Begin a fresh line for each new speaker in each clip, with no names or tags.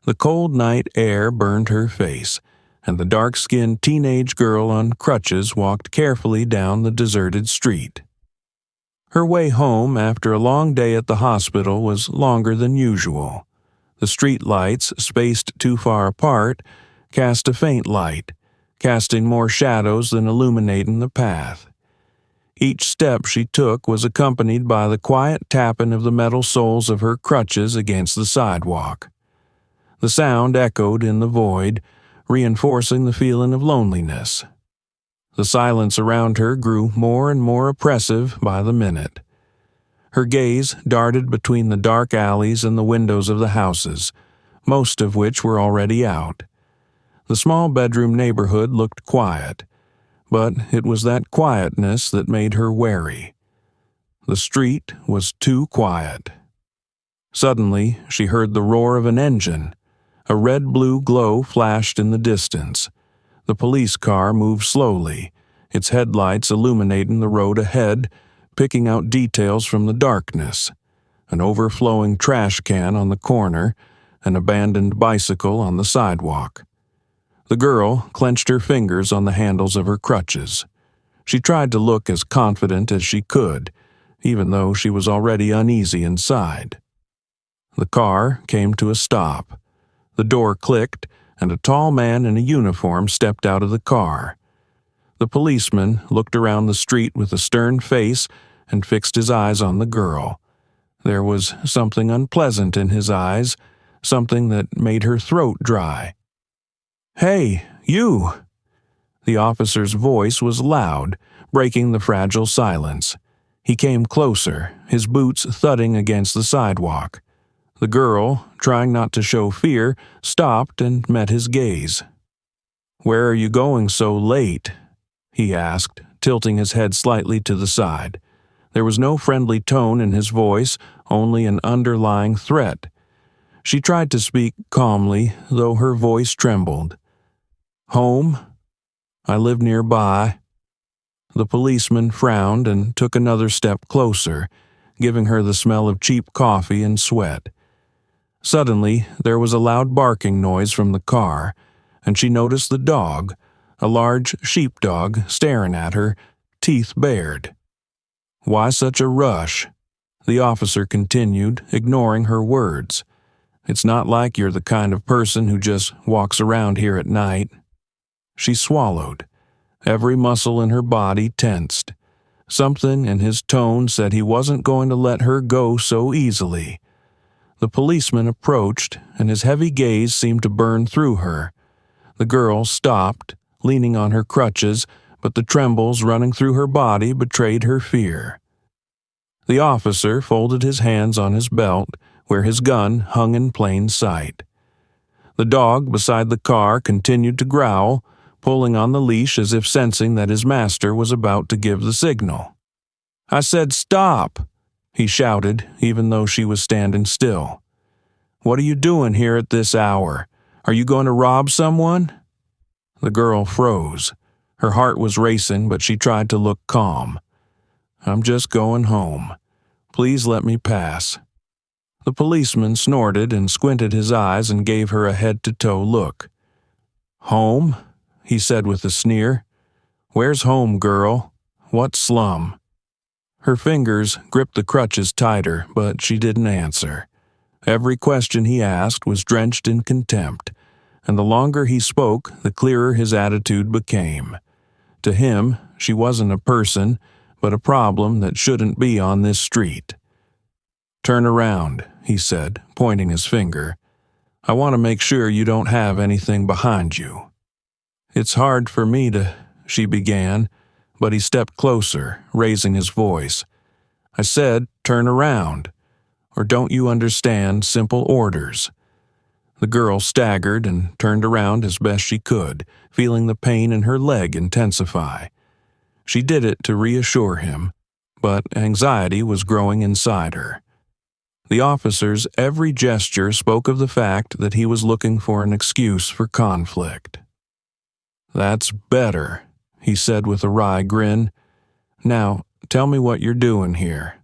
The cold night air burned her face, and the dark-skinned teenage girl on crutches walked carefully down the deserted street. Her way home after a long day at the hospital was longer than usual. The street lights, spaced too far apart, cast a faint light, casting more shadows than illuminating the path. Each step she took was accompanied by the quiet tapping of the metal soles of her crutches against the sidewalk. The sound echoed in the void, reinforcing the feeling of loneliness. The silence around her grew more and more oppressive by the minute. Her gaze darted between the dark alleys and the windows of the houses, most of which were already out. The small bedroom neighborhood looked quiet, but it was that quietness that made her wary. The street was too quiet. Suddenly, she heard the roar of an engine. A red-blue glow flashed in the distance. The police car moved slowly, its headlights illuminating the road ahead, picking out details from the darkness. An overflowing trash can on the corner, an abandoned bicycle on the sidewalk. The girl clenched her fingers on the handles of her crutches. She tried to look as confident as she could, even though she was already uneasy inside. The car came to a stop. The door clicked, and a tall man in a uniform stepped out of the car. The policeman looked around the street with a stern face and fixed his eyes on the girl. There was something unpleasant in his eyes, something that made her throat dry. "Hey, you!" The officer's voice was loud, breaking the fragile silence. He came closer, his boots thudding against the sidewalk. The girl, trying not to show fear, stopped and met his gaze. "Where are you going so late?" he asked, tilting his head slightly to the side. There was no friendly tone in his voice, only an underlying threat. She tried to speak calmly, though her voice trembled. "Home? I live nearby." The policeman frowned and took another step closer, giving her the smell of cheap coffee and sweat. Suddenly, there was a loud barking noise from the car, and she noticed the dog, a large sheepdog, staring at her, teeth bared. "Why such a rush?" the officer continued, ignoring her words. "It's not like you're the kind of person who just walks around here at night." She swallowed. Every muscle in her body tensed. Something in his tone said he wasn't going to let her go so easily. The policeman approached, and his heavy gaze seemed to burn through her. The girl stopped, leaning on her crutches, but the trembles running through her body betrayed her fear. The officer folded his hands on his belt, where his gun hung in plain sight. The dog beside the car continued to growl, pulling on the leash as if sensing that his master was about to give the signal. "I said stop!" he shouted, even though she was standing still. "What are you doing here at this hour? Are you going to rob someone?" The girl froze. Her heart was racing, but she tried to look calm. "I'm just going home. Please let me pass." The policeman snorted and squinted his eyes and gave her a head-to-toe look. "Home?" he said with a sneer. "Where's home, girl? What slum?" Her fingers gripped the crutches tighter, but she didn't answer. Every question he asked was drenched in contempt, and the longer he spoke, the clearer his attitude became. To him, she wasn't a person, but a problem that shouldn't be on this street. "Turn around," he said, pointing his finger. "I want to make sure you don't have anything behind you." "It's hard for me to," she began, but he stepped closer, raising his voice. "I said, turn around. Or don't you understand simple orders?" The girl staggered and turned around as best she could, feeling the pain in her leg intensify. She did it to reassure him, but anxiety was growing inside her. The officer's every gesture spoke of the fact that he was looking for an excuse for conflict. "That's better," he said with a wry grin. "Now, tell me what you're doing here.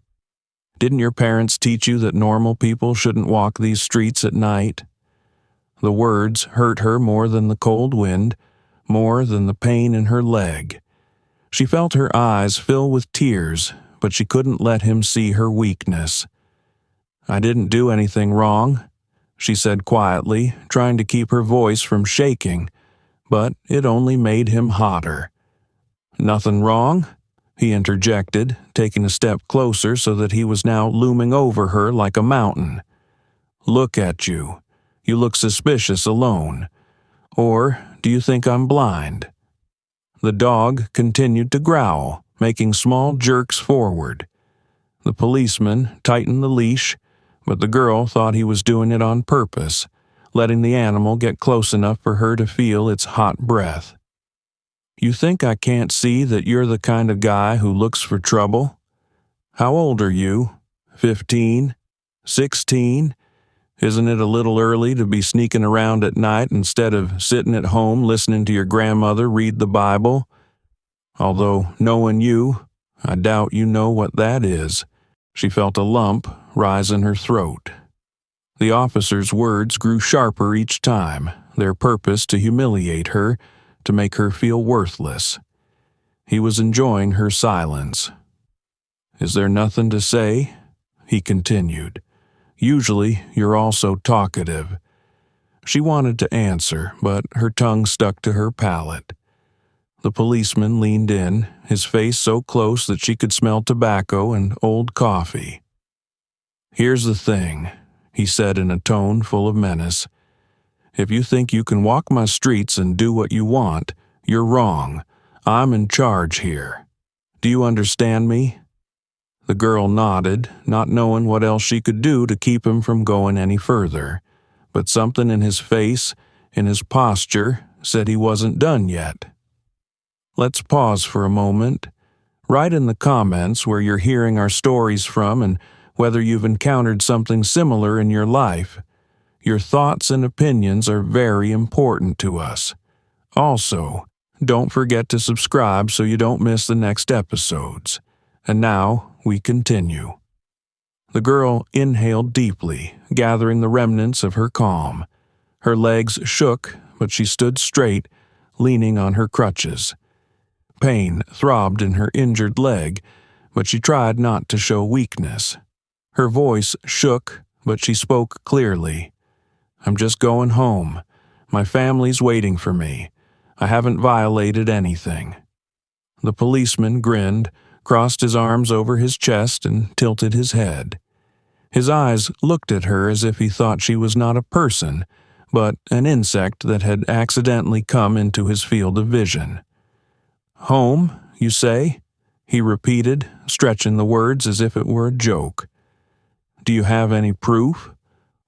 Didn't your parents teach you that normal people shouldn't walk these streets at night?" The words hurt her more than the cold wind, more than the pain in her leg. She felt her eyes fill with tears, but she couldn't let him see her weakness. "I didn't do anything wrong," she said quietly, trying to keep her voice from shaking, but it only made him hotter. "Nothing wrong?" he interjected, taking a step closer so that he was now looming over her like a mountain. "Look at you. You look suspicious alone. Or do you think I'm blind?" The dog continued to growl, making small jerks forward. The policeman tightened the leash, but the girl thought he was doing it on purpose, letting the animal get close enough for her to feel its hot breath. "You think I can't see that you're the kind of guy who looks for trouble? How old are you? 15? 16? Isn't it a little early to be sneaking around at night instead of sitting at home listening to your grandmother read the Bible? Although, knowing you, I doubt you know what that is." She felt a lump rise in her throat. The officer's words grew sharper each time, their purpose to humiliate her, to make her feel worthless. He was enjoying her silence. "Is there nothing to say?" he continued. "Usually you're all so talkative." She wanted to answer, but her tongue stuck to her palate. The policeman leaned in, his face so close that she could smell tobacco and old coffee. "Here's the thing," he said in a tone full of menace. "If you think you can walk my streets and do what you want, you're wrong. I'm in charge here. Do you understand me?" The girl nodded, not knowing what else she could do to keep him from going any further. But something in his face, in his posture, said he wasn't done yet. Let's pause for a moment. Write in the comments where you're hearing our stories from and whether you've encountered something similar in your life. Your thoughts and opinions are very important to us. Also, don't forget to subscribe so you don't miss the next episodes. And now, we continue. The girl inhaled deeply, gathering the remnants of her calm. Her legs shook, but she stood straight, leaning on her crutches. Pain throbbed in her injured leg, but she tried not to show weakness. Her voice shook, but she spoke clearly. "I'm just going home. My family's waiting for me. I haven't violated anything." The policeman grinned, crossed his arms over his chest, and tilted his head. His eyes looked at her as if he thought she was not a person, but an insect that had accidentally come into his field of vision. "Home, you say?" he repeated, stretching the words as if it were a joke. "Do you have any proof?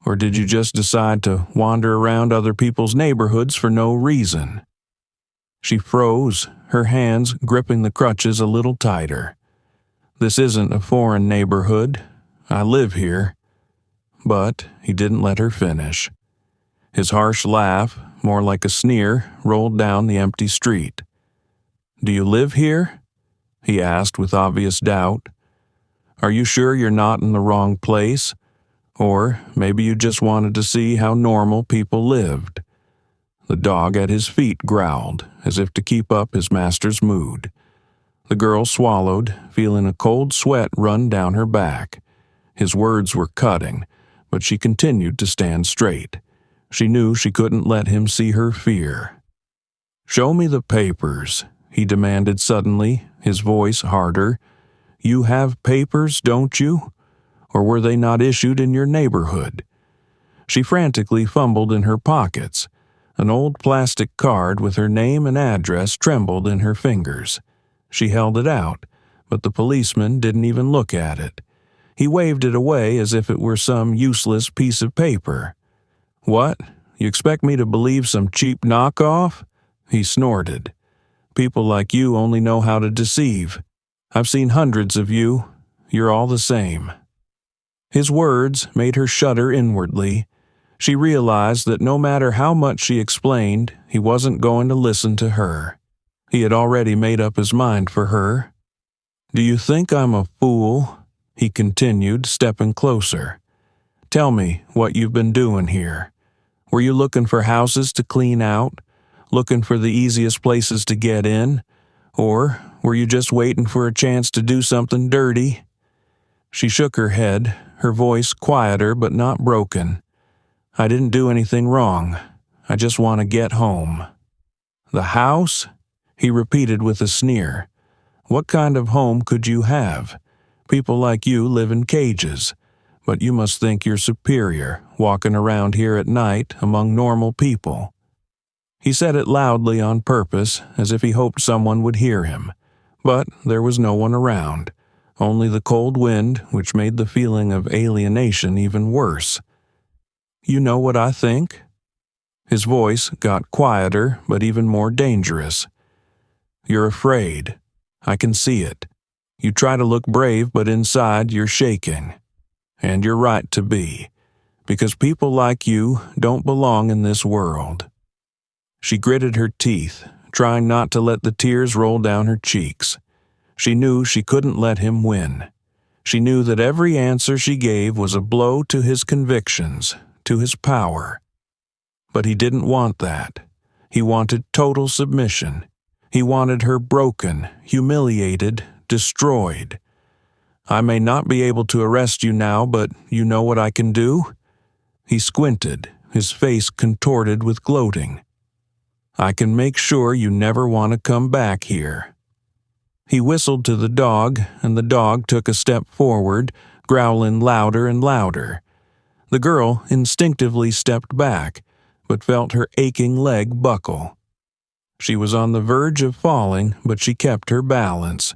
Or did you just decide to wander around other people's neighborhoods for no reason?" She froze, her hands gripping the crutches a little tighter. "This isn't a foreign neighborhood. I live here." But he didn't let her finish. His harsh laugh, more like a sneer, rolled down the empty street. "Do you live here?" he asked with obvious doubt. "Are you sure you're not in the wrong place? Or maybe you just wanted to see how normal people lived." The dog at his feet growled, as if to keep up his master's mood. The girl swallowed, feeling a cold sweat run down her back. His words were cutting, but she continued to stand straight. She knew she couldn't let him see her fear. "Show me the papers," he demanded suddenly, his voice harder. "You have papers, don't you? Or were they not issued in your neighborhood?" She frantically fumbled in her pockets. An old plastic card with her name and address trembled in her fingers. She held it out, but the policeman didn't even look at it. He waved it away as if it were some useless piece of paper. "What? You expect me to believe some cheap knockoff?" he snorted. "People like you only know how to deceive. I've seen hundreds of you. You're all the same." His words made her shudder inwardly. She realized that no matter how much she explained, he wasn't going to listen to her. He had already made up his mind for her. "Do you think I'm a fool?" he continued, stepping closer. "Tell me what you've been doing here. Were you looking for houses to clean out? Looking for the easiest places to get in? Or were you just waiting for a chance to do something dirty?" She shook her head, her voice quieter but not broken. "I didn't do anything wrong. I just want to get home." "The house?" he repeated with a sneer. "What kind of home could you have? People like you live in cages, but you must think you're superior, walking around here at night among normal people." He said it loudly on purpose, as if he hoped someone would hear him. But there was no one around, only the cold wind, which made the feeling of alienation even worse. "You know what I think?" His voice got quieter, but even more dangerous. "You're afraid. I can see it. You try to look brave, but inside you're shaking. And you're right to be, because people like you don't belong in this world." She gritted her teeth, trying not to let the tears roll down her cheeks. She knew she couldn't let him win. She knew that every answer she gave was a blow to his convictions, to his power. But he didn't want that. He wanted total submission. He wanted her broken, humiliated, destroyed. "I may not be able to arrest you now, but you know what I can do?" He squinted, his face contorted with gloating. "I can make sure you never want to come back here." He whistled to the dog, and the dog took a step forward, growling louder and louder. The girl instinctively stepped back, but felt her aching leg buckle. She was on the verge of falling, but she kept her balance.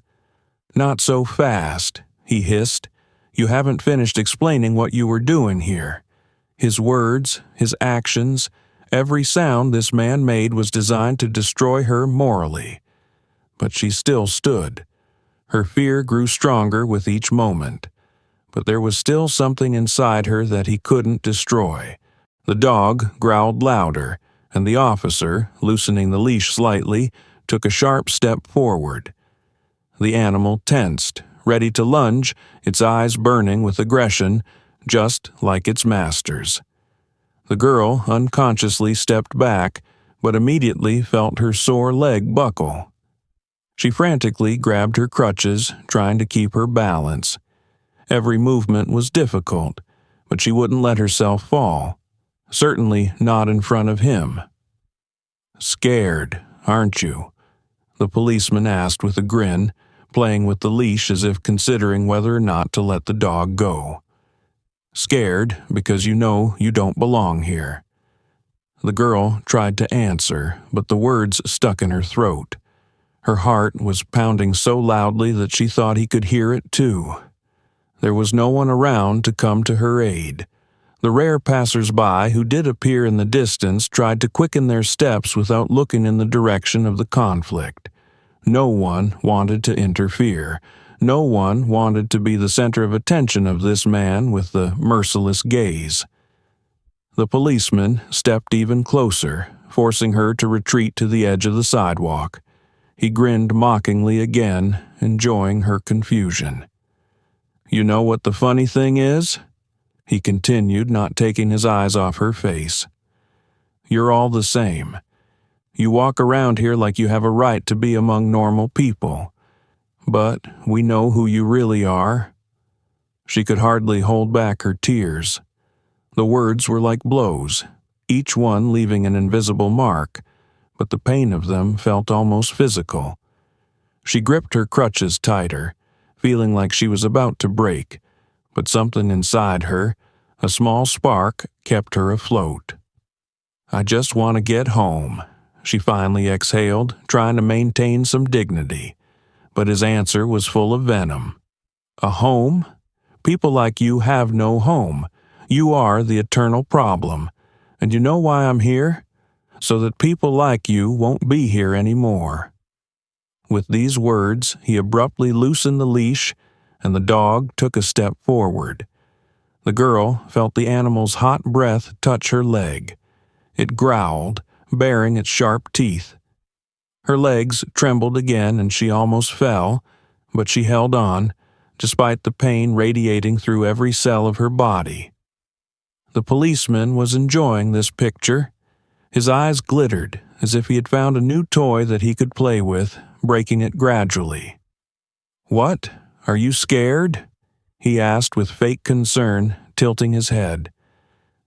"Not so fast," he hissed. "You haven't finished explaining what you were doing here." His words, his actions, every sound this man made was designed to destroy her morally. But she still stood. Her fear grew stronger with each moment. But there was still something inside her that he couldn't destroy. The dog growled louder, and the officer, loosening the leash slightly, took a sharp step forward. The animal tensed, ready to lunge, its eyes burning with aggression, just like its master's. The girl unconsciously stepped back, but immediately felt her sore leg buckle. She frantically grabbed her crutches, trying to keep her balance. Every movement was difficult, but she wouldn't let herself fall. Certainly not in front of him. "Scared, aren't you?" the policeman asked with a grin, playing with the leash as if considering whether or not to let the dog go. "Scared because you know you don't belong here." The girl tried to answer, but the words stuck in her throat. Her heart was pounding so loudly that she thought he could hear it too. There was no one around to come to her aid. The rare passers-by who did appear in the distance tried to quicken their steps without looking in the direction of the conflict. No one wanted to interfere. No one wanted to be the center of attention of this man with the merciless gaze. The policeman stepped even closer, forcing her to retreat to the edge of the sidewalk. He grinned mockingly again, enjoying her confusion. "You know what the funny thing is?" he continued, not taking his eyes off her face. "You're all the same. You walk around here like you have a right to be among normal people. But we know who you really are." She could hardly hold back her tears. The words were like blows, each one leaving an invisible mark, but the pain of them felt almost physical. She gripped her crutches tighter, feeling like she was about to break, but something inside her, a small spark, kept her afloat. "I just want to get home," she finally exhaled, trying to maintain some dignity. But his answer was full of venom. "A home? People like you have no home. You are the eternal problem. And you know why I'm here? So that people like you won't be here anymore." With these words, he abruptly loosened the leash, and the dog took a step forward. The girl felt the animal's hot breath touch her leg. It growled, baring its sharp teeth. Her legs trembled again and she almost fell, but she held on, despite the pain radiating through every cell of her body. The policeman was enjoying this picture. His eyes glittered as if he had found a new toy that he could play with, breaking it gradually. "What? Are you scared?" he asked with fake concern, tilting his head.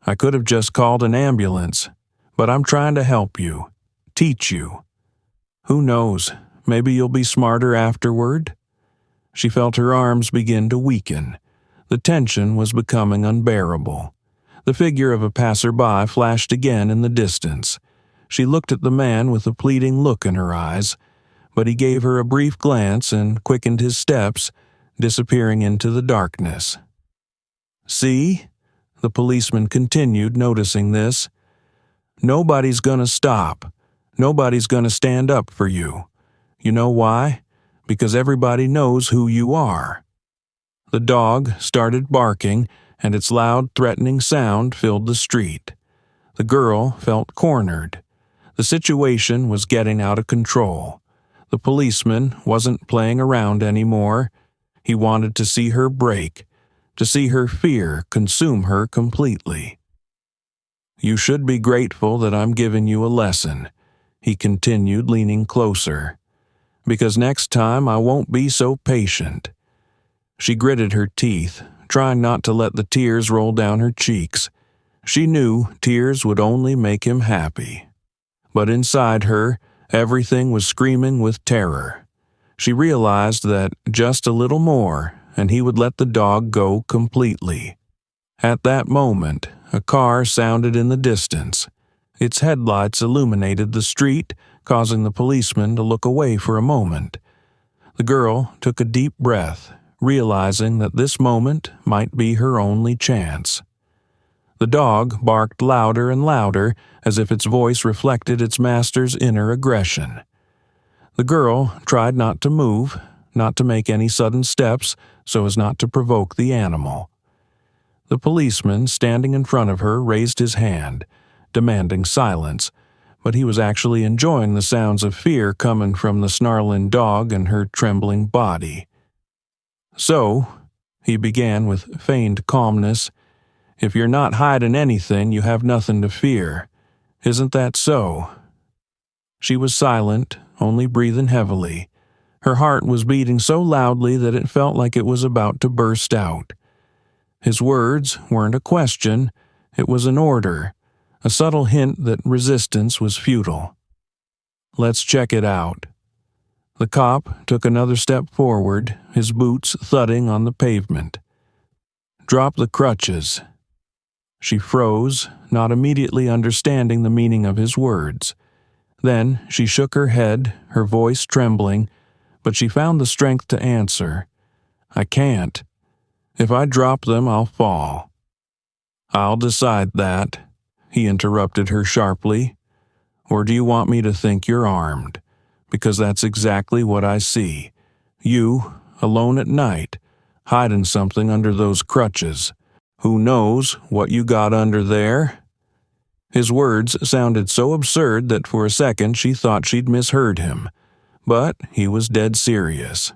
"I could have just called an ambulance, but I'm trying to help you, teach you. Who knows, maybe you'll be smarter afterward?" She felt her arms begin to weaken. The tension was becoming unbearable. The figure of a passerby flashed again in the distance. She looked at the man with a pleading look in her eyes, but he gave her a brief glance and quickened his steps, disappearing into the darkness. "See?" the policeman continued, noticing this. "Nobody's gonna stop. Nobody's gonna stand up for you. You know why? Because everybody knows who you are." The dog started barking, and its loud, threatening sound filled the street. The girl felt cornered. The situation was getting out of control. The policeman wasn't playing around anymore. He wanted to see her break, to see her fear consume her completely. "You should be grateful that I'm giving you a lesson," he continued, leaning closer, "because next time I won't be so patient." She gritted her teeth, trying not to let the tears roll down her cheeks. She knew tears would only make him happy. But inside her, everything was screaming with terror. She realized that just a little more, and he would let the dog go completely. At that moment, a car sounded in the distance. Its headlights illuminated the street, causing the policeman to look away for a moment. The girl took a deep breath, realizing that this moment might be her only chance. The dog barked louder and louder, as if its voice reflected its master's inner aggression. The girl tried not to move, not to make any sudden steps so as not to provoke the animal. The policeman standing in front of her raised his hand, demanding silence, but he was actually enjoying the sounds of fear coming from the snarling dog and her trembling body. "So," he began with feigned calmness, "if you're not hiding anything, you have nothing to fear. Isn't that so?" She was silent, only breathing heavily. Her heart was beating so loudly that it felt like it was about to burst out. His words weren't a question, it was an order, a subtle hint that resistance was futile. "Let's check it out." The cop took another step forward, his boots thudding on the pavement. "Drop the crutches." She froze, not immediately understanding the meaning of his words. Then she shook her head, her voice trembling, but she found the strength to answer. "I can't. If I drop them, I'll fall." "I'll decide that," he interrupted her sharply. "Or do you want me to think you're armed? Because that's exactly what I see. You, alone at night, hiding something under those crutches. Who knows what you got under there?" His words sounded so absurd that for a second she thought she'd misheard him. But he was dead serious.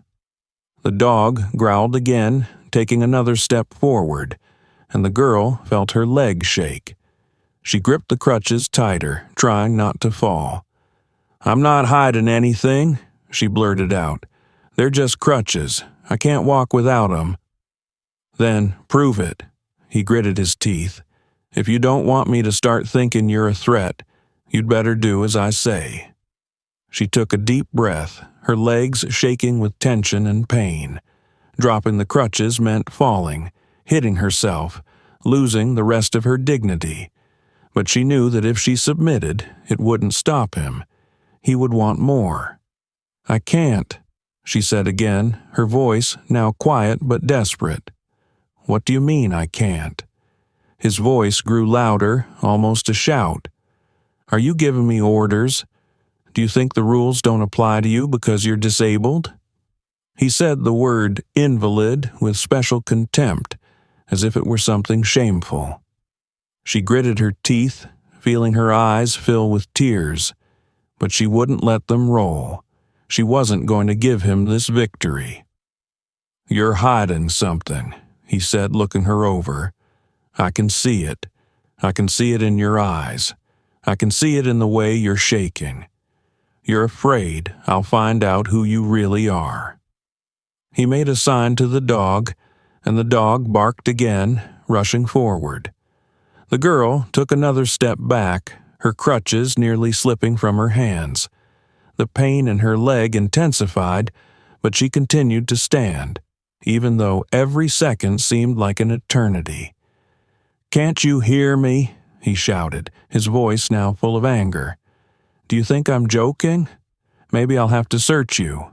The dog growled again, taking another step forward, and the girl felt her leg shake. She gripped the crutches tighter, trying not to fall. "I'm not hiding anything," she blurted out. "They're just crutches. I can't walk without 'em." "Then prove it." He gritted his teeth. "If you don't want me to start thinking you're a threat, you'd better do as I say." She took a deep breath, her legs shaking with tension and pain. Dropping the crutches meant falling, hitting herself, losing the rest of her dignity. But she knew that if she submitted, it wouldn't stop him. He would want more. "I can't," she said again, her voice now quiet but desperate. "What do you mean I can't?" His voice grew louder, almost a shout. "Are you giving me orders? Do you think the rules don't apply to you because you're disabled?" He said the word invalid with special contempt, as if it were something shameful. She gritted her teeth, feeling her eyes fill with tears, but she wouldn't let them roll. She wasn't going to give him this victory. "You're hiding something," he said, looking her over. "I can see it. I can see it in your eyes. I can see it in the way you're shaking. You're afraid I'll find out who you really are." He made a sign to the dog, and the dog barked again, rushing forward. The girl took another step back, her crutches nearly slipping from her hands. The pain in her leg intensified, but she continued to stand, even though every second seemed like an eternity. "Can't you hear me?" he shouted, his voice now full of anger. "Do you think I'm joking? Maybe I'll have to search you."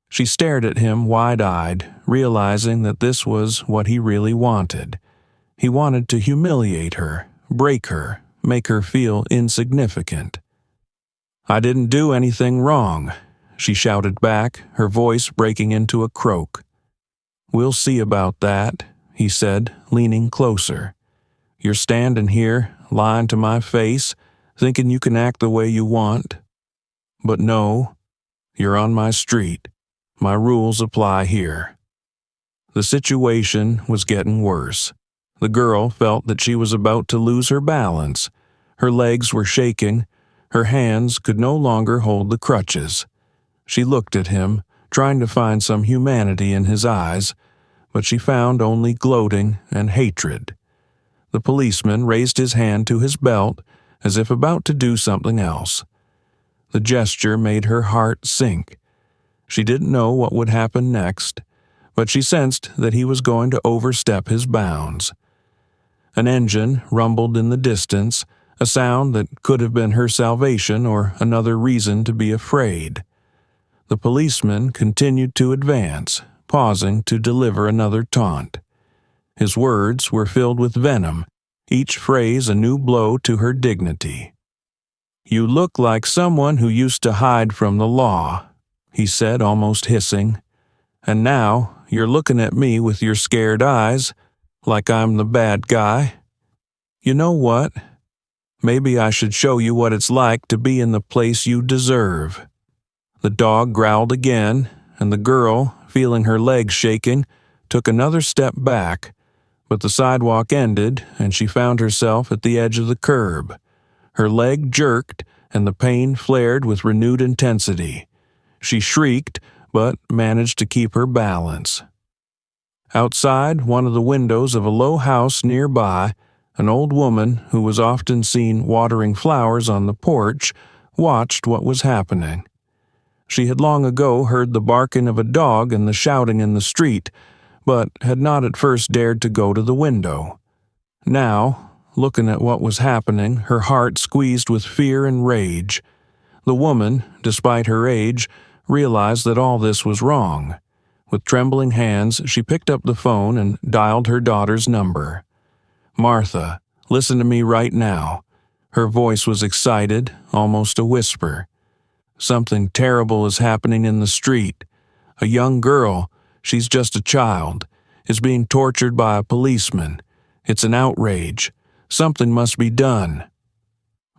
She stared at him wide-eyed, realizing that this was what he really wanted. He wanted to humiliate her, break her, make her feel insignificant. "I didn't do anything wrong," she shouted back, her voice breaking into a croak. "We'll see about that," he said, leaning closer. "You're standing here, lying to my face, thinking you can act the way you want. But no, you're on my street. My rules apply here." The situation was getting worse. The girl felt that she was about to lose her balance. Her legs were shaking. Her hands could no longer hold the crutches. She looked at him, trying to find some humanity in his eyes, but she found only gloating and hatred. The policeman raised his hand to his belt as if about to do something else. The gesture made her heart sink. She didn't know what would happen next, but she sensed that he was going to overstep his bounds. An engine rumbled in the distance, a sound that could have been her salvation or another reason to be afraid. The policeman continued to advance, pausing to deliver another taunt. His words were filled with venom, each phrase a new blow to her dignity. "You look like someone who used to hide from the law," he said, almost hissing. "And now you're looking at me with your scared eyes, like I'm the bad guy. You know what? Maybe I should show you what it's like to be in the place you deserve." The dog growled again, and the girl, feeling her legs shaking, took another step back, but the sidewalk ended and she found herself at the edge of the curb. Her leg jerked and the pain flared with renewed intensity. She shrieked, but managed to keep her balance. Outside one of the windows of a low house nearby, an old woman who was often seen watering flowers on the porch watched what was happening. She had long ago heard the barking of a dog and the shouting in the street, but had not at first dared to go to the window. Now, looking at what was happening, her heart squeezed with fear and rage. The woman, despite her age, realized that all this was wrong. With trembling hands, she picked up the phone and dialed her daughter's number. "Martha, listen to me right now." Her voice was excited, almost a whisper. "Something terrible is happening in the street. A young girl, she's just a child, is being tortured by a policeman. It's an outrage. Something must be done."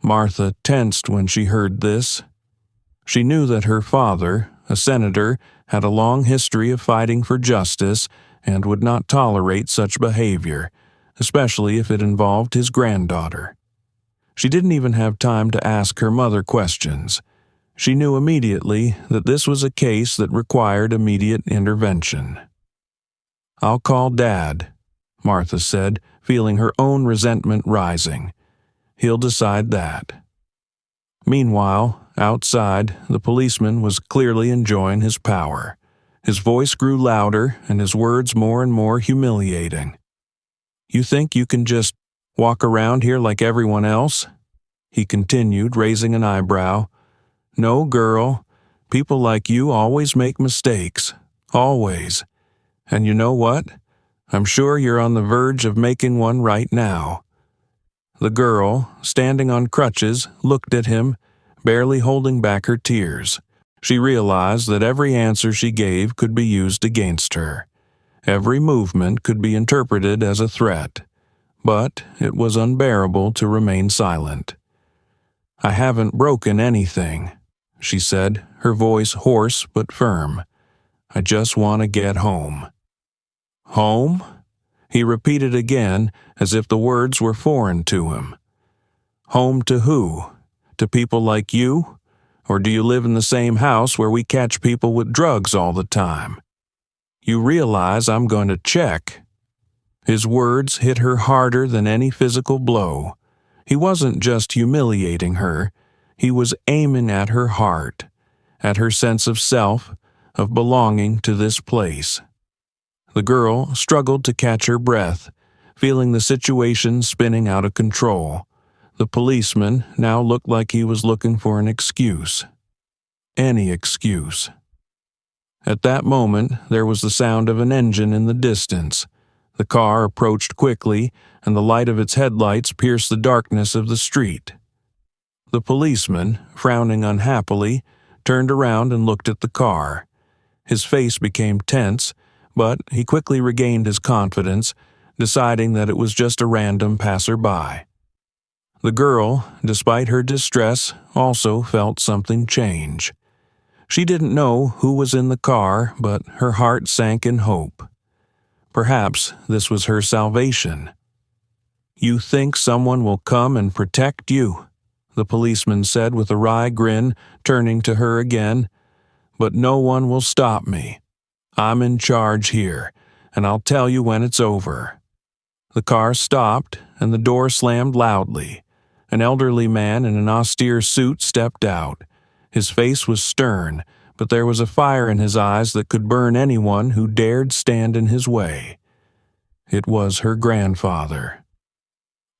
Martha tensed when she heard this. She knew that her father, a senator, had a long history of fighting for justice and would not tolerate such behavior, especially if it involved his granddaughter. She didn't even have time to ask her mother questions. She knew immediately that this was a case that required immediate intervention. "I'll call Dad," Martha said, feeling her own resentment rising. "He'll decide that." Meanwhile, outside, the policeman was clearly enjoying his power. His voice grew louder and his words more and more humiliating. "You think you can just walk around here like everyone else?" he continued, raising an eyebrow. "No, girl. People like you always make mistakes. Always. And you know what? I'm sure you're on the verge of making one right now." The girl, standing on crutches, looked at him, barely holding back her tears. She realized that every answer she gave could be used against her. Every movement could be interpreted as a threat. But it was unbearable to remain silent. "I haven't broken anything," she said, her voice hoarse but firm. "I just want to get home." "Home?" He repeated again, as if the words were foreign to him. Home to who? To people like you? Or do you live in the same house where we catch people with drugs all the time? You realize I'm going to check. His words hit her harder than any physical blow. He wasn't just humiliating her, he was aiming at her heart, at her sense of self, of belonging to this place. The girl struggled to catch her breath, feeling the situation spinning out of control. The policeman now looked like he was looking for an excuse. Any excuse. At that moment, there was the sound of an engine in the distance. The car approached quickly, and the light of its headlights pierced the darkness of the street. The policeman, frowning unhappily, turned around and looked at the car. His face became tense, but he quickly regained his confidence, deciding that it was just a random passerby. The girl, despite her distress, also felt something change. She didn't know who was in the car, but her heart sank in hope. Perhaps this was her salvation. You think someone will come and protect you, the policeman said with a wry grin, turning to her again. But no one will stop me. I'm in charge here, and I'll tell you when it's over. The car stopped, and the door slammed loudly. An elderly man in an austere suit stepped out. His face was stern, but there was a fire in his eyes that could burn anyone who dared stand in his way. It was her grandfather.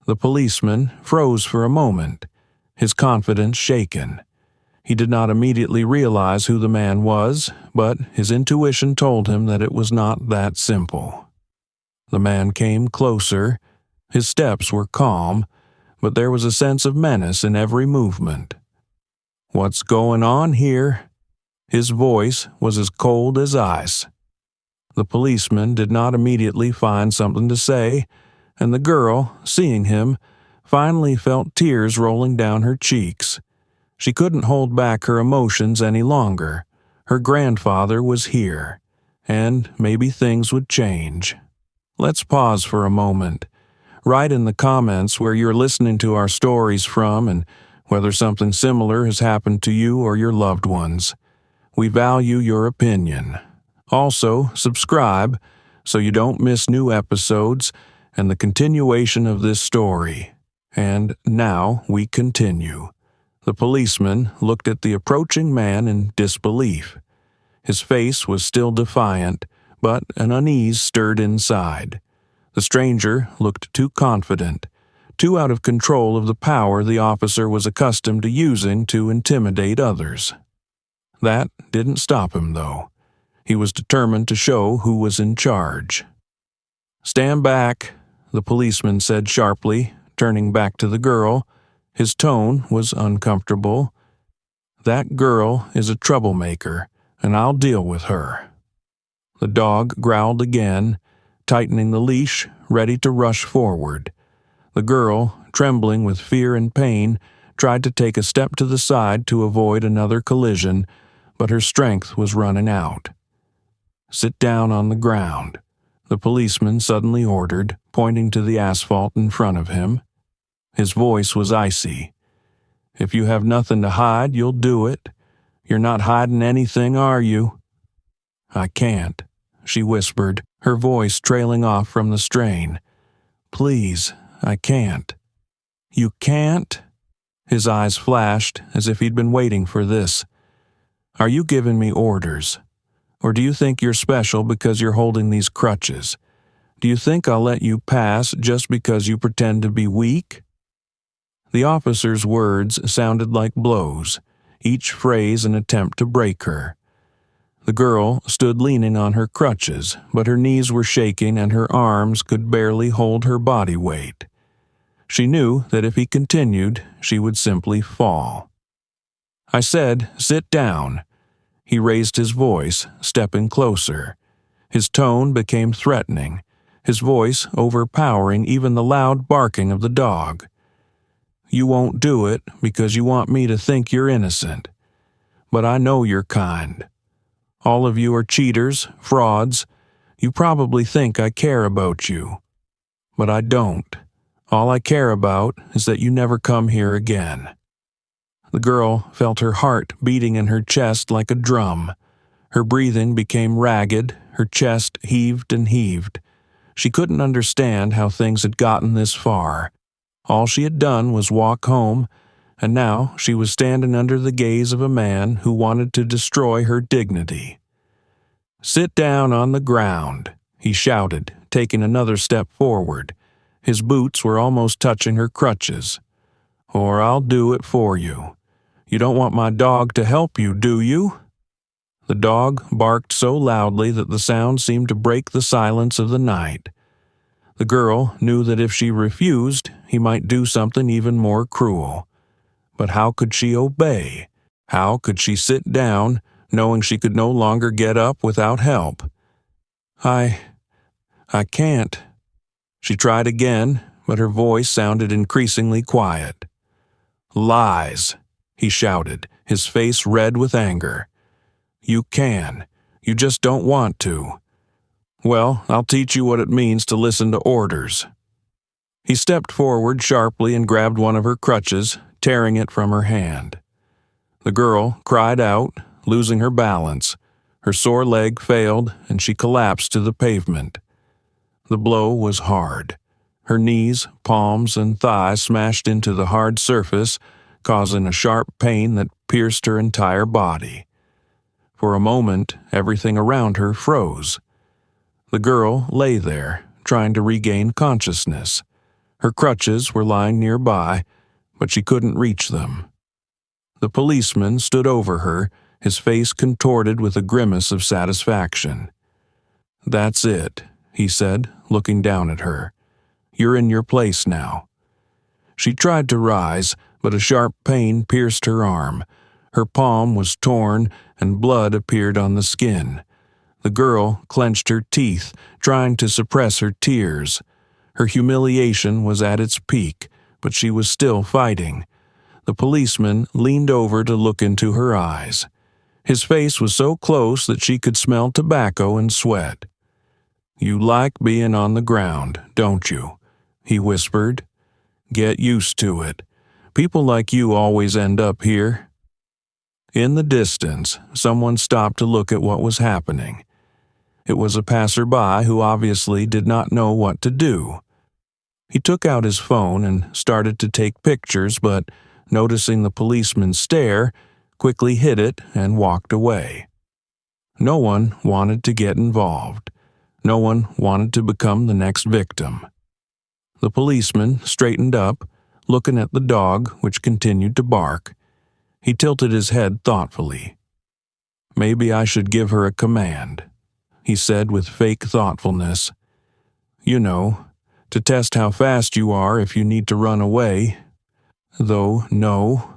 The policeman froze for a moment, his confidence shaken. He did not immediately realize who the man was, but his intuition told him that it was not that simple. The man came closer. His steps were calm, but there was a sense of menace in every movement. What's going on here? His voice was as cold as ice. The policeman did not immediately find something to say, and the girl, seeing him, finally felt tears rolling down her cheeks. She couldn't hold back her emotions any longer. Her grandfather was here, and maybe things would change. Let's pause for a moment. Write in the comments where you're listening to our stories from and whether something similar has happened to you or your loved ones. We value your opinion. Also, subscribe so you don't miss new episodes and the continuation of this story. And now we continue. The policeman looked at the approaching man in disbelief. His face was still defiant, but an unease stirred inside. The stranger looked too confident, too out of control of the power the officer was accustomed to using to intimidate others. That didn't stop him, though. He was determined to show who was in charge. "Stand back," the policeman said sharply, turning back to the girl. His tone was uncomfortable. "That girl is a troublemaker, and I'll deal with her." The dog growled again, tightening the leash, ready to rush forward. The girl, trembling with fear and pain, tried to take a step to the side to avoid another collision, but her strength was running out. "Sit down on the ground," the policeman suddenly ordered, pointing to the asphalt in front of him. His voice was icy. "If you have nothing to hide, you'll do it. You're not hiding anything, are you?" "I can't," she whispered, her voice trailing off from the strain. "Please, I can't." "You can't?" His eyes flashed as if he'd been waiting for this. "Are you giving me orders? Or do you think you're special because you're holding these crutches? Do you think I'll let you pass just because you pretend to be weak?" The officer's words sounded like blows, each phrase an attempt to break her. The girl stood leaning on her crutches, but her knees were shaking and her arms could barely hold her body weight. She knew that if he continued, she would simply fall. "I said, sit down." He raised his voice, stepping closer. His tone became threatening, his voice overpowering even the loud barking of the dog. "You won't do it because you want me to think you're innocent. But I know your kind. All of you are cheaters, frauds. You probably think I care about you, but I don't. All I care about is that you never come here again." The girl felt her heart beating in her chest like a drum. Her breathing became ragged, her chest heaved and heaved. She couldn't understand how things had gotten this far. All she had done was walk home, and now she was standing under the gaze of a man who wanted to destroy her dignity. "Sit down on the ground," he shouted, taking another step forward. His boots were almost touching her crutches. "Or I'll do it for you. You don't want my dog to help you, do you?" The dog barked so loudly that the sound seemed to break the silence of the night. The girl knew that if she refused, he might do something even more cruel. But how could she obey? How could she sit down, knowing she could no longer get up without help? I can't." She tried again, but her voice sounded increasingly quiet. "Lies," he shouted, his face red with anger. "You can. You just don't want to. Well, I'll teach you what it means to listen to orders." He stepped forward sharply and grabbed one of her crutches, tearing it from her hand. The girl cried out, losing her balance. Her sore leg failed, and she collapsed to the pavement. The blow was hard. Her knees, palms, and thighs smashed into the hard surface, causing a sharp pain that pierced her entire body. For a moment, everything around her froze. The girl lay there, trying to regain consciousness. Her crutches were lying nearby, but she couldn't reach them. The policeman stood over her, his face contorted with a grimace of satisfaction. "That's it," he said, looking down at her. "You're in your place now." She tried to rise, but a sharp pain pierced her arm. Her palm was torn, and blood appeared on the skin. The girl clenched her teeth, trying to suppress her tears. Her humiliation was at its peak, but she was still fighting. The policeman leaned over to look into her eyes. His face was so close that she could smell tobacco and sweat. "You like being on the ground, don't you?" he whispered. "Get used to it. People like you always end up here." In the distance, someone stopped to look at what was happening. It was a passerby who obviously did not know what to do. He took out his phone and started to take pictures, but noticing the policeman's stare, quickly hid it and walked away. No one wanted to get involved. No one wanted to become the next victim. The policeman straightened up, looking at the dog, which continued to bark. He tilted his head thoughtfully. "Maybe I should give her a command," he said with fake thoughtfulness. "You know, to test how fast you are if you need to run away. Though, no."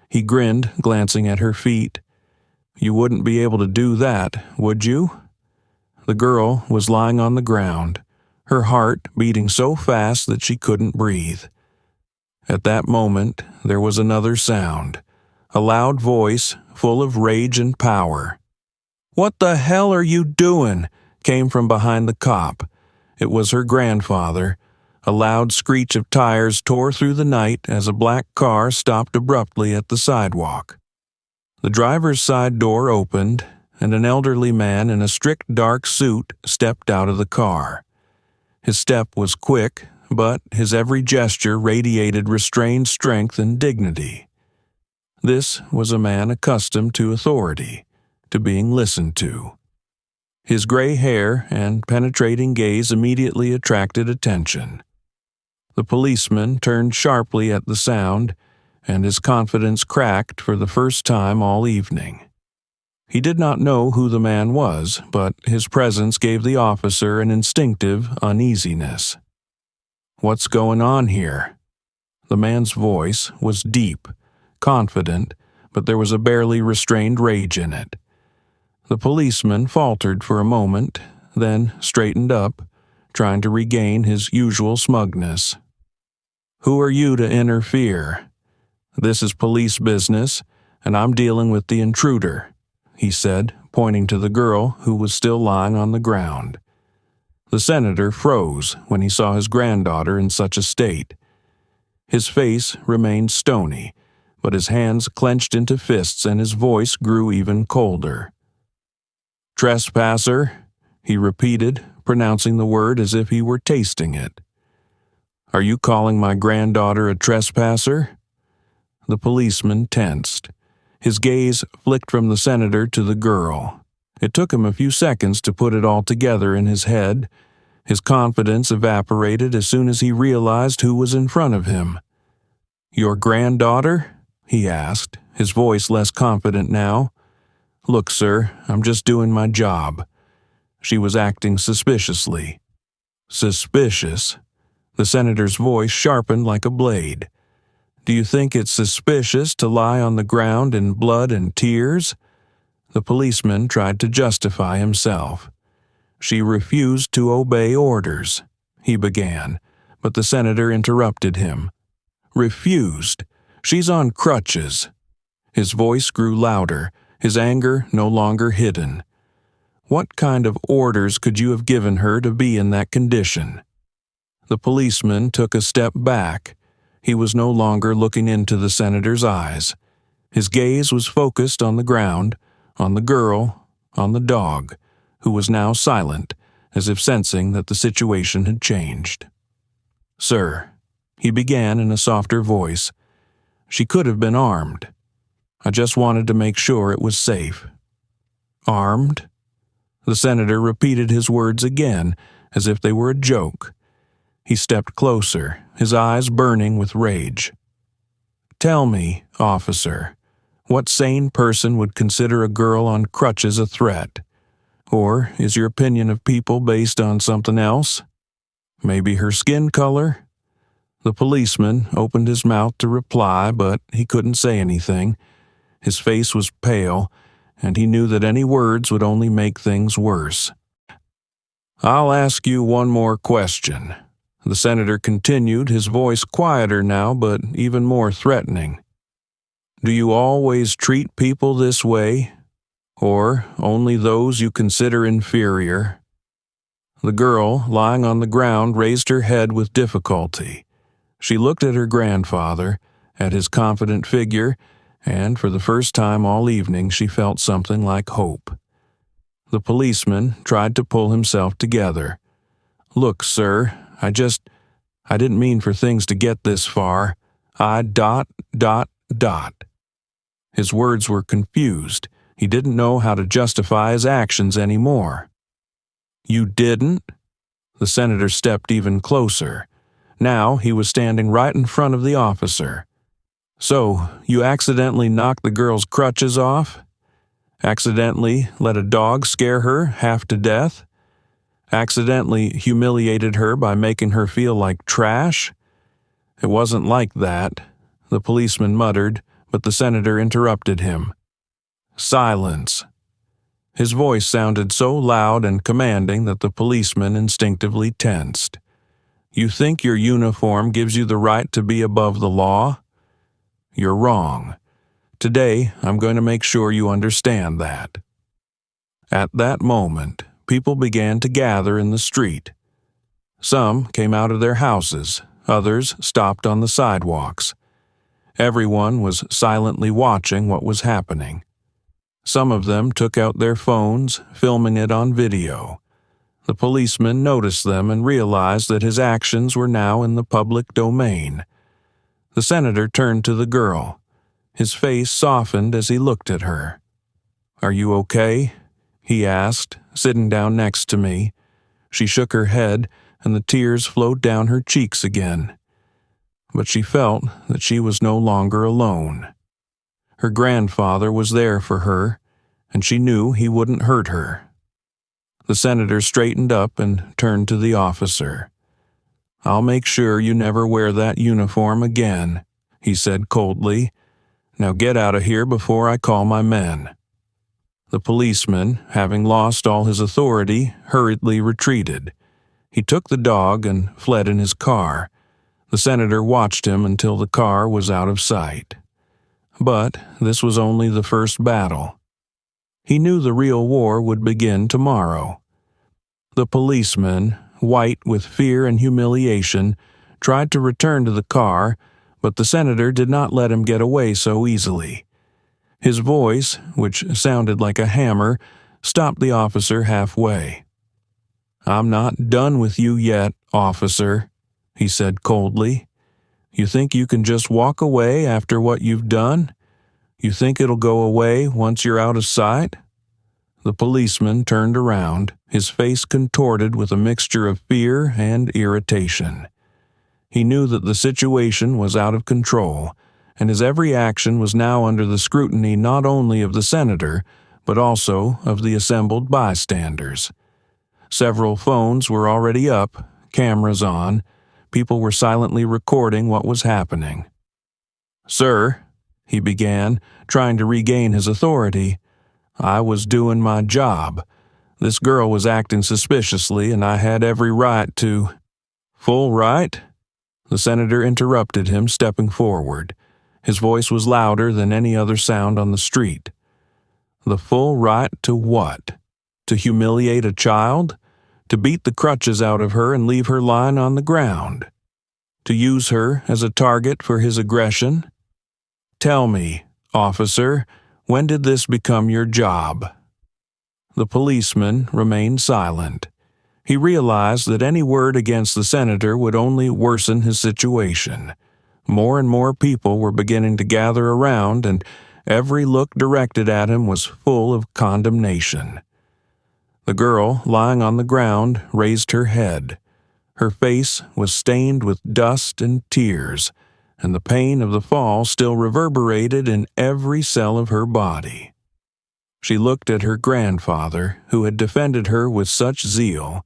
He grinned, glancing at her feet. "You wouldn't be able to do that, would you?" The girl was lying on the ground, her heart beating so fast that she couldn't breathe. At that moment, there was another sound, a loud voice full of rage and power. "What the hell are you doing?" came from behind the cop. It was her grandfather. A loud screech of tires tore through the night as a black car stopped abruptly at the sidewalk. The driver's side door opened, and an elderly man in a strict dark suit stepped out of the car. His step was quick, but his every gesture radiated restrained strength and dignity. This was a man accustomed to authority, to being listened to. His gray hair and penetrating gaze immediately attracted attention. The policeman turned sharply at the sound, and his confidence cracked for the first time all evening. He did not know who the man was, but his presence gave the officer an instinctive uneasiness. "What's going on here?" The man's voice was deep, confident, but there was a barely restrained rage in it. The policeman faltered for a moment, then straightened up, trying to regain his usual smugness. "Who are you to interfere? This is police business, and I'm dealing with the intruder," he said, pointing to the girl who was still lying on the ground. The senator froze when he saw his granddaughter in such a state. His face remained stony, but his hands clenched into fists and his voice grew even colder. "Trespasser," he repeated, pronouncing the word as if he were tasting it. "Are you calling my granddaughter a trespasser?" The policeman tensed. His gaze flicked from the senator to the girl. It took him a few seconds to put it all together in his head. His confidence evaporated as soon as he realized who was in front of him. "Your granddaughter?" he asked, his voice less confident now. "Look, sir, I'm just doing my job." She was acting suspiciously. "Suspicious?" The senator's voice sharpened like a blade. "Do you think it's suspicious to lie on the ground in blood and tears?" The policeman tried to justify himself. "She refused to obey orders," he began, but the senator interrupted him. "Refused? She's on crutches." His voice grew louder, his anger no longer hidden. "What kind of orders could you have given her to be in that condition?" The policeman took a step back. He was no longer looking into the senator's eyes. His gaze was focused on the ground, on the girl, on the dog, who was now silent, as if sensing that the situation had changed. "Sir," he began in a softer voice, "she could have been armed. I just wanted to make sure it was safe." "Armed?" The senator repeated his words again, as if they were a joke. He stepped closer, his eyes burning with rage. "Tell me, officer, what sane person would consider a girl on crutches a threat? Or is your opinion of people based on something else? Maybe her skin color?" The policeman opened his mouth to reply, but he couldn't say anything. His face was pale, and he knew that any words would only make things worse. "I'll ask you one more question," the senator continued, his voice quieter now but even more threatening. "Do you always treat people this way? Or only those you consider inferior?" The girl, lying on the ground, raised her head with difficulty. She looked at her grandfather, at his confident figure, and for the first time all evening she felt something like hope. The policeman tried to pull himself together. "Look, sir, I didn't mean for things to get this far. I ... His words were confused. He didn't know how to justify his actions anymore. "You didn't?" The senator stepped even closer. Now he was standing right in front of the officer. "So, you accidentally knocked the girl's crutches off? Accidentally let a dog scare her half to death? Accidentally humiliated her by making her feel like trash?" "It wasn't like that," the policeman muttered, but the senator interrupted him. "Silence." His voice sounded so loud and commanding that the policeman instinctively tensed. "You think your uniform gives you the right to be above the law? You're wrong. Today, I'm going to make sure you understand that." At that moment, people began to gather in the street. Some came out of their houses, others stopped on the sidewalks. Everyone was silently watching what was happening. Some of them took out their phones, filming it on video. The policeman noticed them and realized that his actions were now in the public domain. The senator turned to the girl. His face softened as he looked at her. "Are you okay?" he asked, sitting down next to me. She shook her head, and the tears flowed down her cheeks again. But she felt that she was no longer alone. Her grandfather was there for her, and she knew he wouldn't hurt her. The senator straightened up and turned to the officer. "I'll make sure you never wear that uniform again," he said coldly. "Now get out of here before I call my men." The policeman, having lost all his authority, hurriedly retreated. He took the dog and fled in his car. The senator watched him until the car was out of sight. But this was only the first battle. He knew the real war would begin tomorrow. The policeman, white with fear and humiliation, tried to return to the car, but the senator did not let him get away so easily. His voice, which sounded like a hammer, stopped the officer halfway. "I'm not done with you yet, officer," he said coldly. "You think you can just walk away after what you've done? You think it'll go away once you're out of sight?" The policeman turned around, his face contorted with a mixture of fear and irritation. He knew that the situation was out of control, and his every action was now under the scrutiny not only of the senator, but also of the assembled bystanders. Several phones were already up, cameras on. People were silently recording what was happening. "Sir," he began, trying to regain his authority, "I was doing my job. This girl was acting suspiciously, and I had every right to—" "Full right?" The senator interrupted him, stepping forward. His voice was louder than any other sound on the street. "The full right to what? To humiliate a child? To beat the crutches out of her and leave her lying on the ground? To use her as a target for his aggression? Tell me, officer, when did this become your job?" The policeman remained silent. He realized that any word against the senator would only worsen his situation. More and more people were beginning to gather around, and every look directed at him was full of condemnation. The girl, lying on the ground, raised her head. Her face was stained with dust and tears, and the pain of the fall still reverberated in every cell of her body. She looked at her grandfather, who had defended her with such zeal,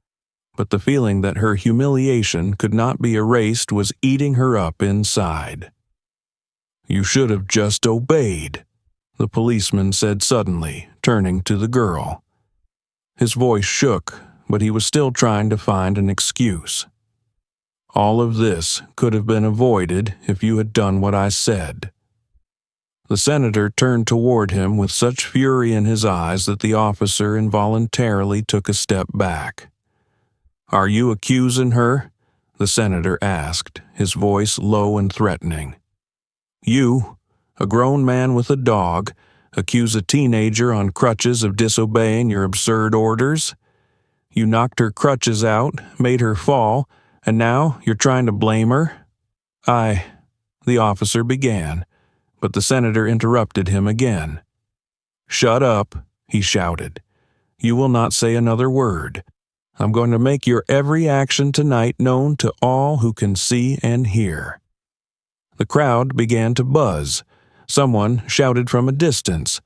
but the feeling that her humiliation could not be erased was eating her up inside. "You should have just obeyed," the policeman said suddenly, turning to the girl. His voice shook, but he was still trying to find an excuse. "All of this could have been avoided if you had done what I said." The senator turned toward him with such fury in his eyes that the officer involuntarily took a step back. "Are you accusing her?" the senator asked, his voice low and threatening. "You, a grown man with a dog, accuse a teenager on crutches of disobeying your absurd orders? You knocked her crutches out, made her fall, and now you're trying to blame her?" The officer began, but the senator interrupted him again. "Shut up," he shouted. "You will not say another word. I'm going to make your every action tonight known to all who can see and hear." The crowd began to buzz. Someone shouted from a distance,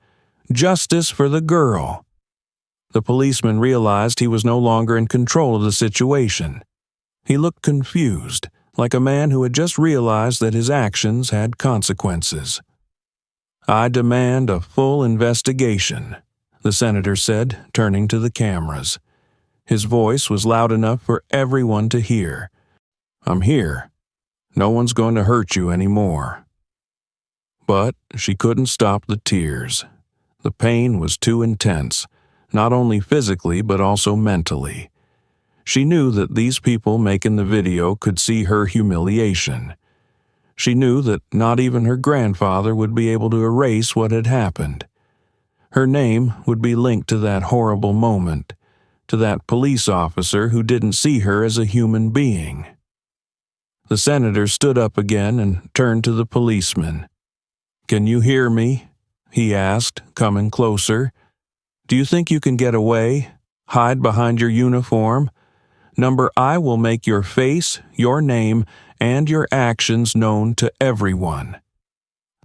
"Justice for the girl!" The policeman realized he was no longer in control of the situation. He looked confused, like a man who had just realized that his actions had consequences. "I demand a full investigation," the senator said, turning to the cameras. His voice was loud enough for everyone to hear. "I'm here. No one's going to hurt you anymore." But she couldn't stop the tears. The pain was too intense, not only physically but also mentally. She knew that these people making the video could see her humiliation. She knew that not even her grandfather would be able to erase what had happened. Her name would be linked to that horrible moment, to that police officer who didn't see her as a human being. The senator stood up again and turned to the policeman. "Can you hear me?" he asked, coming closer. "Do you think you can get away? Hide behind your uniform? I will make your face, your name, and your actions known to everyone."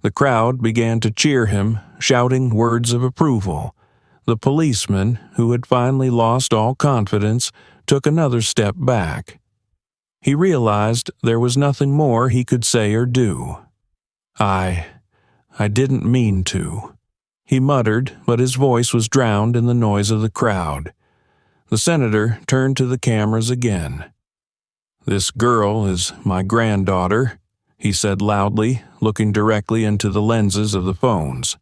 The crowd began to cheer him, shouting words of approval. The policeman, who had finally lost all confidence, took another step back. He realized there was nothing more he could say or do. I didn't mean to," he muttered, but his voice was drowned in the noise of the crowd. The senator turned to the cameras again. "This girl is my granddaughter," he said loudly, looking directly into the lenses of the phones.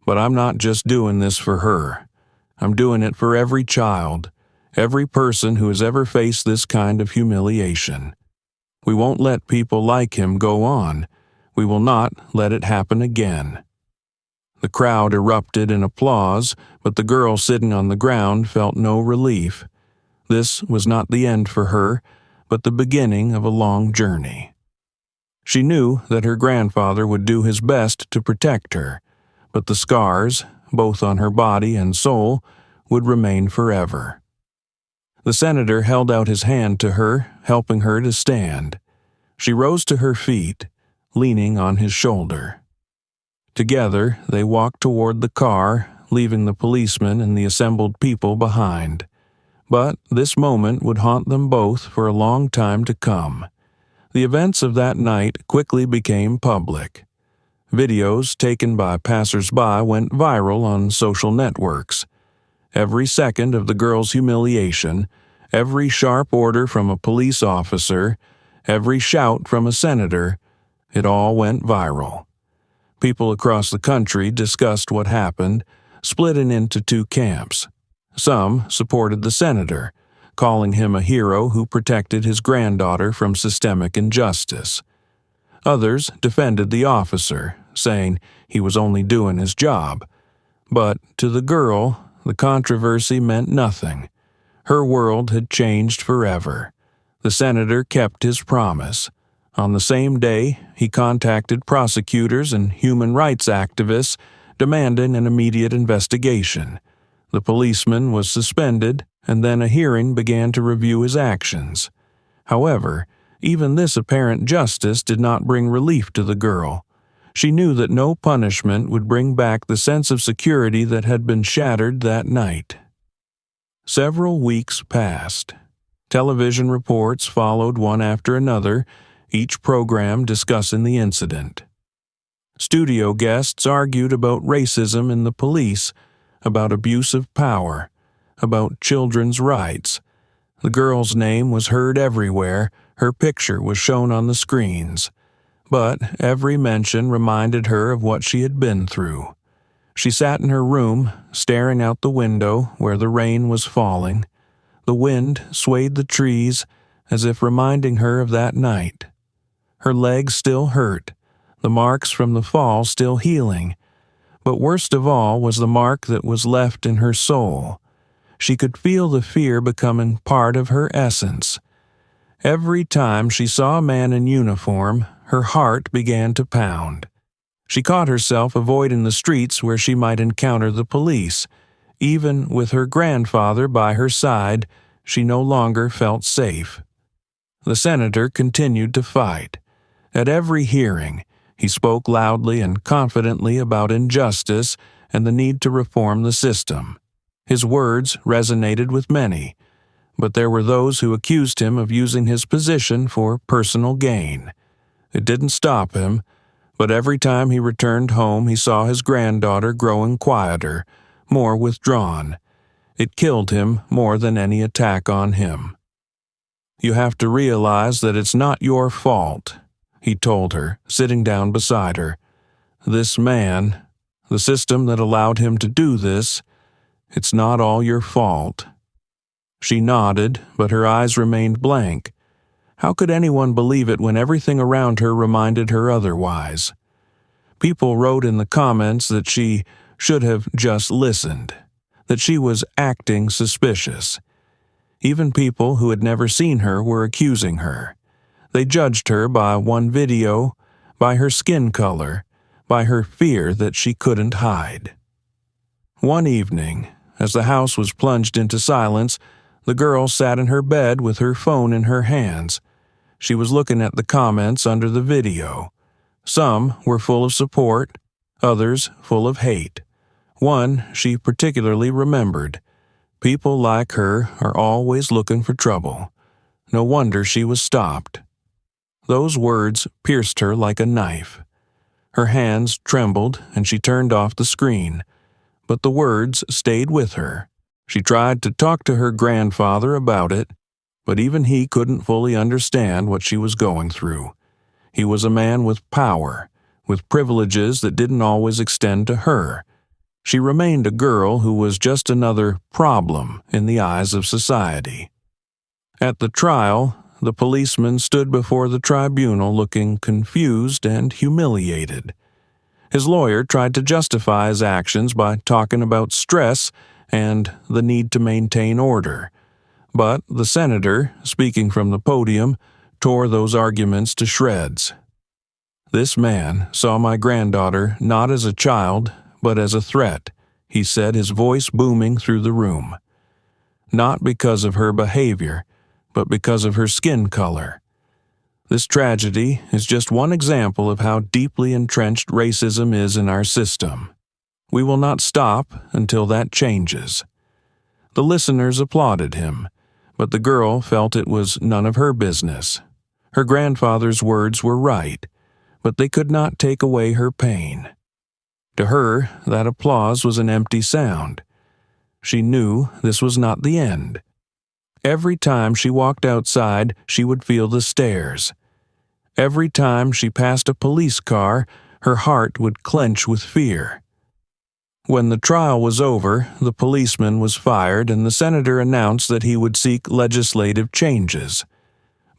"But I'm not just doing this for her. I'm doing it for every child, every person who has ever faced this kind of humiliation. We won't let people like him go on. We will not let it happen again." The crowd erupted in applause, but the girl sitting on the ground felt no relief. This was not the end for her, but the beginning of a long journey. She knew that her grandfather would do his best to protect her, but the scars, both on her body and soul, would remain forever. The senator held out his hand to her, helping her to stand. She rose to her feet, leaning on his shoulder. Together, they walked toward the car, leaving the policeman and the assembled people behind. But this moment would haunt them both for a long time to come. The events of that night quickly became public. Videos taken by passers-by went viral on social networks. Every second of the girl's humiliation, every sharp order from a police officer, every shout from a senator, it all went viral. People across the country discussed what happened, splitting into two camps. Some supported the senator, calling him a hero who protected his granddaughter from systemic injustice. Others defended the officer, saying he was only doing his job. But to the girl, the controversy meant nothing. Her world had changed forever. The senator kept his promise. On the same day, he contacted prosecutors and human rights activists, demanding an immediate investigation. The policeman was suspended, and then a hearing began to review his actions. However, even this apparent justice did not bring relief to the girl. She knew that no punishment would bring back the sense of security that had been shattered that night. Several weeks passed. Television reports followed one after another, each program discussing the incident. Studio guests argued about racism in the police, about abuse of power, about children's rights. The girl's name was heard everywhere, her picture was shown on the screens. But every mention reminded her of what she had been through. She sat in her room, staring out the window where the rain was falling. The wind swayed the trees as if reminding her of that night. Her legs still hurt, the marks from the fall still healing. But worst of all was the mark that was left in her soul. She could feel the fear becoming part of her essence. Every time she saw a man in uniform, her heart began to pound. She caught herself avoiding the streets where she might encounter the police. Even with her grandfather by her side, she no longer felt safe. The senator continued to fight. At every hearing, he spoke loudly and confidently about injustice and the need to reform the system. His words resonated with many, but there were those who accused him of using his position for personal gain. It didn't stop him, but every time he returned home he saw his granddaughter growing quieter, more withdrawn. It killed him more than any attack on him. "You have to realize that it's not your fault," he told her, sitting down beside her. "This man, the system that allowed him to do this, it's not all your fault." She nodded, but her eyes remained blank. How could anyone believe it when everything around her reminded her otherwise? People wrote in the comments that she should have just listened, that she was acting suspicious. Even people who had never seen her were accusing her. They judged her by one video, by her skin color, by her fear that she couldn't hide. One evening, as the house was plunged into silence, the girl sat in her bed with her phone in her hands. She was looking at the comments under the video. Some were full of support, others full of hate. One she particularly remembered. People like her are always looking for trouble. No wonder she was stopped. Those words pierced her like a knife. Her hands trembled and she turned off the screen. But the words stayed with her. She tried to talk to her grandfather about it, but even he couldn't fully understand what she was going through. He was a man with power, with privileges that didn't always extend to her. She remained a girl who was just another problem in the eyes of society. At the trial, the policeman stood before the tribunal looking confused and humiliated. His lawyer tried to justify his actions by talking about stress and the need to maintain order. But the senator, speaking from the podium, tore those arguments to shreds. "This man saw my granddaughter not as a child, but as a threat," he said, his voice booming through the room. "Not because of her behavior, but because of her skin color. This tragedy is just one example of how deeply entrenched racism is in our system. We will not stop until that changes." The listeners applauded him, but the girl felt it was none of her business. Her grandfather's words were right, but they could not take away her pain. To her, that applause was an empty sound. She knew this was not the end. Every time she walked outside, she would feel the stares. Every time she passed a police car, her heart would clench with fear. When the trial was over, the policeman was fired and the senator announced that he would seek legislative changes.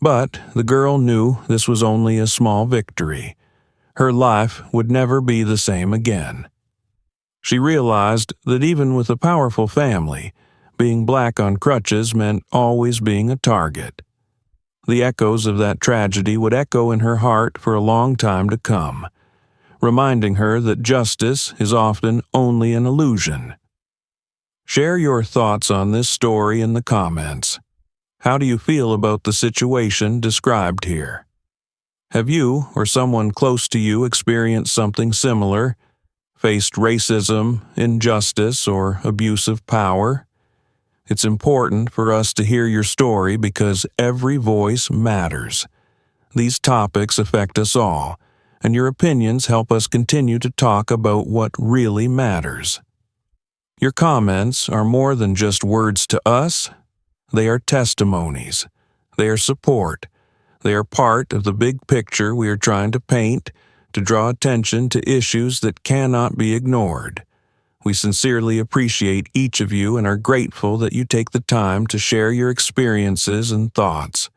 But the girl knew this was only a small victory. Her life would never be the same again. She realized that even with a powerful family, being black on crutches meant always being a target. The echoes of that tragedy would echo in her heart for a long time to come, reminding her that justice is often only an illusion. Share your thoughts on this story in the comments. How do you feel about the situation described here? Have you or someone close to you experienced something similar, faced racism, injustice, or abuse of power? It's important for us to hear your story because every voice matters. These topics affect us all, and your opinions help us continue to talk about what really matters. Your comments are more than just words to us. They are testimonies. They are support. They are part of the big picture we are trying to paint to draw attention to issues that cannot be ignored. We sincerely appreciate each of you and are grateful that you take the time to share your experiences and thoughts.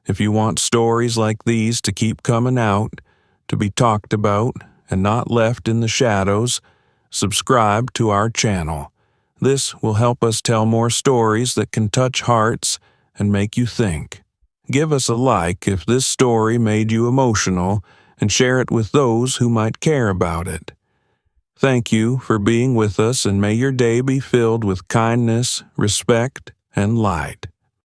If you want stories like these to keep coming out, to be talked about and not left in the shadows, subscribe to our channel. This will help us tell more stories that can touch hearts and make you think. Give us a like if this story made you emotional and share it with those who might care about it. Thank you for being with us, and may your day be filled with kindness, respect, and light.